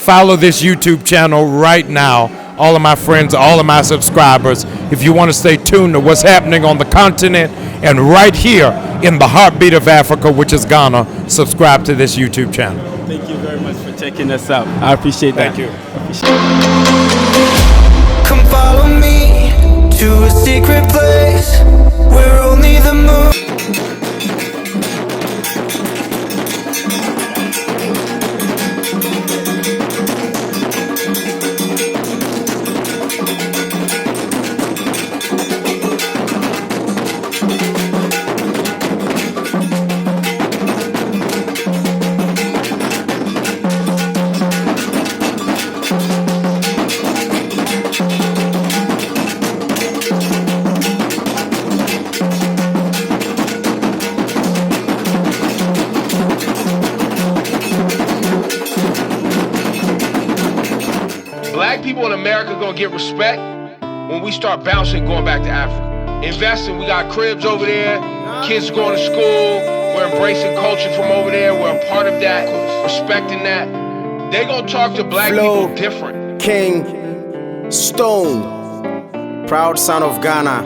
follow this YouTube channel right now. All of my friends, all of my subscribers, if you want to stay tuned to what's happening on the continent and right here in the heartbeat of Africa, which is Ghana, subscribe to this YouTube channel. Thank you very much for checking us out. I appreciate that. Thank you. Come follow me to a secret place where only the moon. Black people in America gonna get respect when we start bouncing, going back to Africa. Investing, we got cribs over there, kids going to school, we're embracing culture from over there, we're a part of that, respecting that. They gonna talk to black Flow, people different. King, Stone, proud son of Ghana,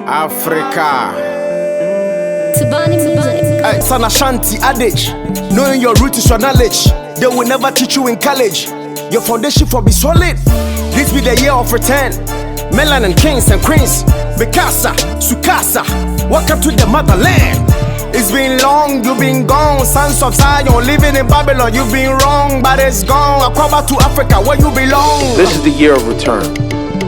Africa. Hey, son Ashanti adage, knowing your root is your knowledge. They will never teach you in college. Your foundation for be solid. This be the year of return. Melanin kings and queens, Mikasa, Sukasa, welcome to the motherland. It's been long, you've been gone. Sons of Zion, living in Babylon. You've been wrong, but it's gone. I come back to Africa where you belong. This is the year of return.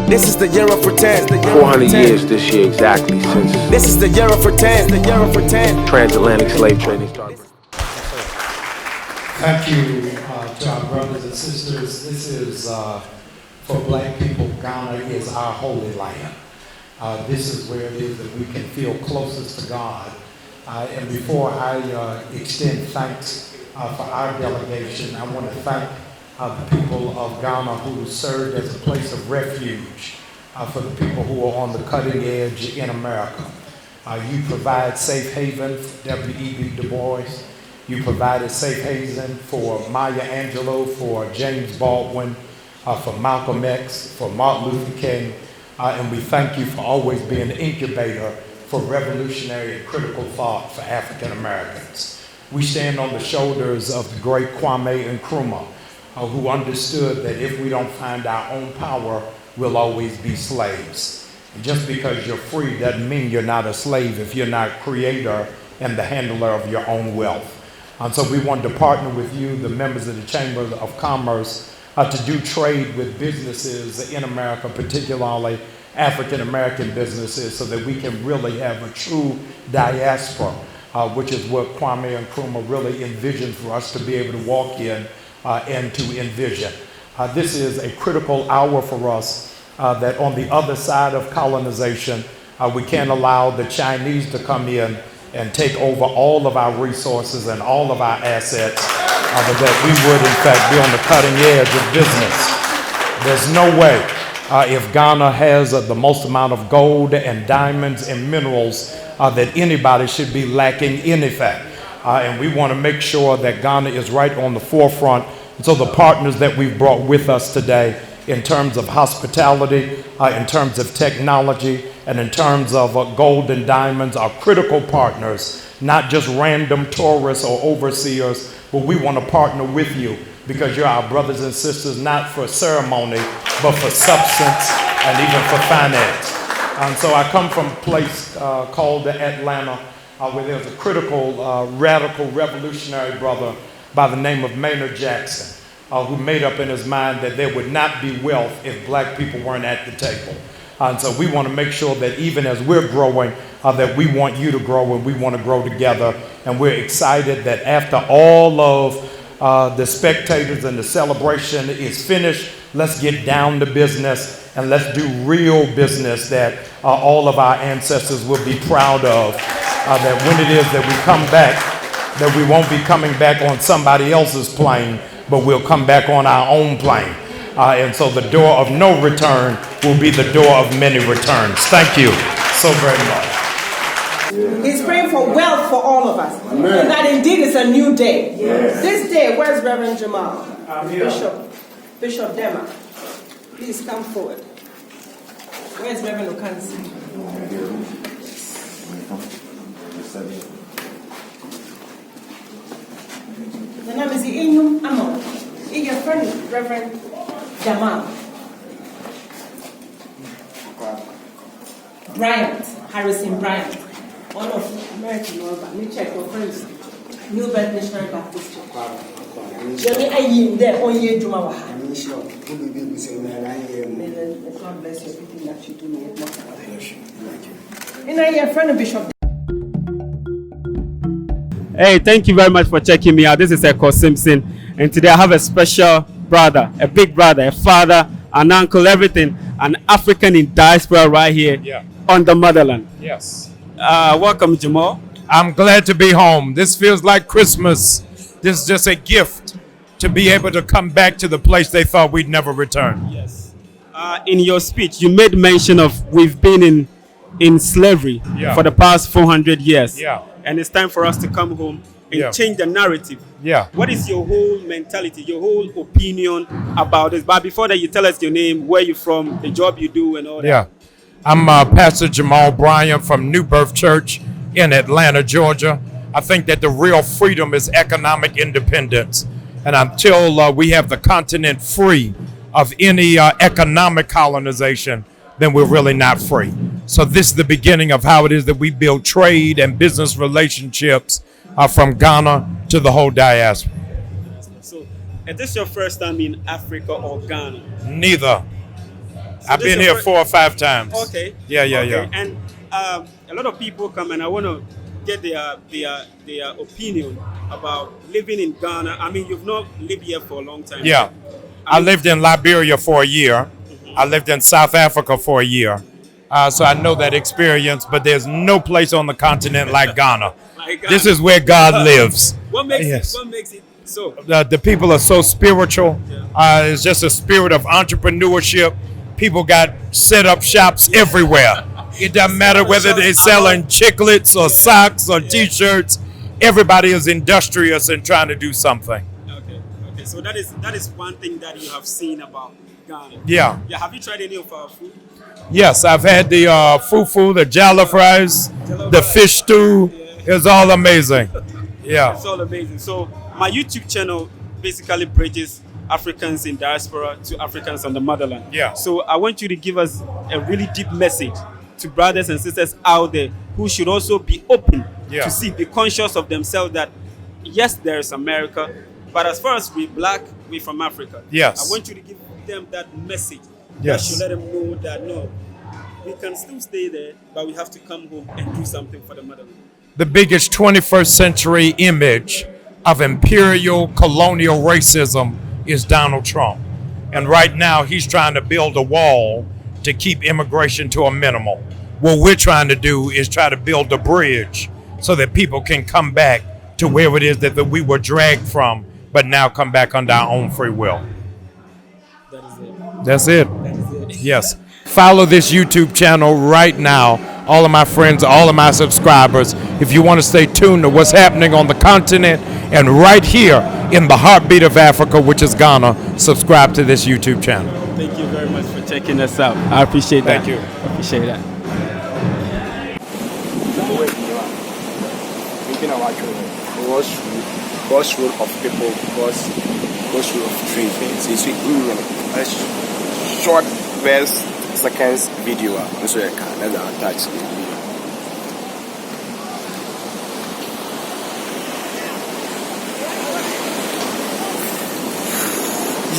This is the year of return. 400 years this year exactly since This is the year of return. The year of return. transatlantic slave trading started. Thank you to our brothers and sisters. This is, for black people, Ghana is our holy land. This is where it is that we can feel closest to God. And before I extend thanks for our delegation, I want to thank the people of Ghana who served as a place of refuge for the people who are on the cutting edge in America. You provide safe haven for W.E.B. Du Bois. You provided safe haven for Maya Angelou, for James Baldwin, for Malcolm X, for Martin Luther King, and we thank you for always being an incubator for revolutionary and critical thought for African Americans. We stand on the shoulders of the great Kwame Nkrumah, who understood that if we don't find our own power, we'll always be slaves. And just because you're free doesn't mean you're not a slave if you're not creator and the handler of your own wealth. And so we wanted to partner with you, the members of the Chamber of Commerce, to do trade with businesses in America, particularly African-American businesses, so that we can really have a true diaspora, which is what Kwame Nkrumah really envisioned for us to be able to walk in and to envision. This is a critical hour for us that on the other side of colonization, we can't allow the Chinese to come in and take over all of our resources and all of our assets, but that we would in fact be on the cutting edge of business. There's no way if Ghana has the most amount of gold and diamonds and minerals that anybody should be lacking anything. And we want to make sure that Ghana is right on the forefront. And so the partners that we've brought with us today in terms of hospitality, in terms of technology, and in terms of gold and diamonds are critical partners, not just random tourists or overseers, but we want to partner with you because you're our brothers and sisters, not for ceremony, but for substance and even for finance. And so I come from a place called Atlanta, where there's a critical, radical, revolutionary brother by the name of Maynard Jackson, who made up in his mind that there would not be wealth if black people weren't at the table. And so we want to make sure that even as we're growing, that we want you to grow and we want to grow together. And we're excited that after all of the spectators and the celebration is finished, let's get down to business and let's do real business that all of our ancestors will be proud of. That when it is that we come back, that we won't be coming back on somebody else's plane, but we'll come back on our own plane. And so the door of no return will be the door of many returns. Thank you so very much. He's praying for wealth for all of us. Amen. And that indeed is a new day. Yes. This day, where's Reverend Jamal? Bishop Dema, please come forward. Where's Reverend Okansi? The name is Inyum Amon. Is your friend Reverend Jamal Bryant, Harrison Bryant, one of American Nova. Let me check your friends. New Birth Missionary Baptist Church. Johnny, I am there on your Juma. God bless you, everything that you do. And I am friend of Bishop. Hey, thank you very much for checking me out. This is EKOW Simpson, and today I have a special brother, a big brother, a father, an uncle, everything, an African in diaspora right here on the motherland. Yes. Welcome, Jamal. I'm glad to be home. This feels like Christmas. This is just a gift to be able to come back to the place they thought we'd never return. Yes. In your speech, you made mention of we've been in slavery for the past 400 years. Yeah. And it's time for us to come home and change the narrative. Yeah. What is your whole mentality, your whole opinion about this? But before that, you tell us your name, where you're from, the job you do, and all that. Yeah. I'm Pastor Jamal Bryant from New Birth Church in Atlanta, Georgia. I think that the real freedom is economic independence. And until we have the continent free of any economic colonization, then we're really not free. So this is the beginning of how it is that we build trade and business relationships from Ghana to the whole diaspora. So, is this your first time in Africa or Ghana? Neither. So I've been here 4 or 5 times. Okay. Yeah. And a lot of people come, and I want to get their opinion about living in Ghana. I mean, you've not lived here for a long time. Yeah. I lived in Liberia for a year. I lived in South Africa for a year. So I know that experience, but there's no place on the continent like Ghana. This is where God lives. What makes it so? The people are so spiritual. It's just a spirit of entrepreneurship. People got set up shops everywhere. It doesn't matter whether they're selling chiclets or socks or T-shirts. Everybody is industrious and trying to do something. Okay. So that is one thing that you have seen about Ghana. Yeah. Have you tried any of our food? Yes, I've had the fufu, the jollof rice, the fish stew. It's all amazing. Yeah. It's all amazing. So my YouTube channel basically bridges Africans in diaspora to Africans on the motherland. Yeah. So I want you to give us a really deep message to brothers and sisters out there who should also be open to see, be conscious of themselves that yes, there is America, but as far as we're black, we're from Africa. Yes. I want you to give them that message. Yes. That should let them know that no, we can still stay there, but we have to come home and do something for the motherland. The biggest 21st century image of imperial colonial racism is Donald Trump. And right now he's trying to build a wall to keep immigration to a minimal. What we're trying to do is try to build a bridge so that people can come back to where it is that we were dragged from, but now come back under our own free will. That's it. Yes. Follow this YouTube channel right now. All of my friends, all of my subscribers. If you want to stay tuned to what's happening on the continent and right here in the heartbeat of Africa, which is Ghana, subscribe to this YouTube channel. Thank you very much for checking us out. I appreciate that. Thank you. I appreciate that. Crossroad of people, crossroad of trees. It's a short verse seconds video. So I can attach the video.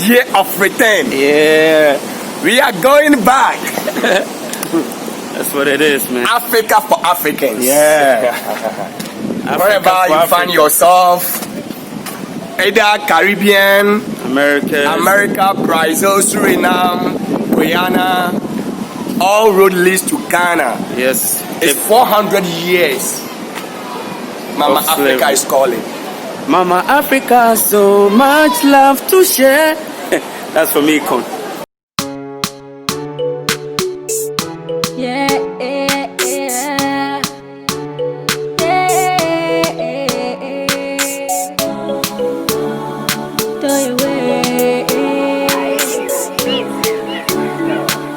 Year of return. Yeah, we are going back. That's what it is, man. Africa for Africans. Yeah. Wherever you find yourself, either Caribbean, America, Brazil, Suriname, Guyana, all road leads to Ghana. Yes. It's 400 years. Mama Africa is calling. Mama Africa, so much love to share. That's from EKOW.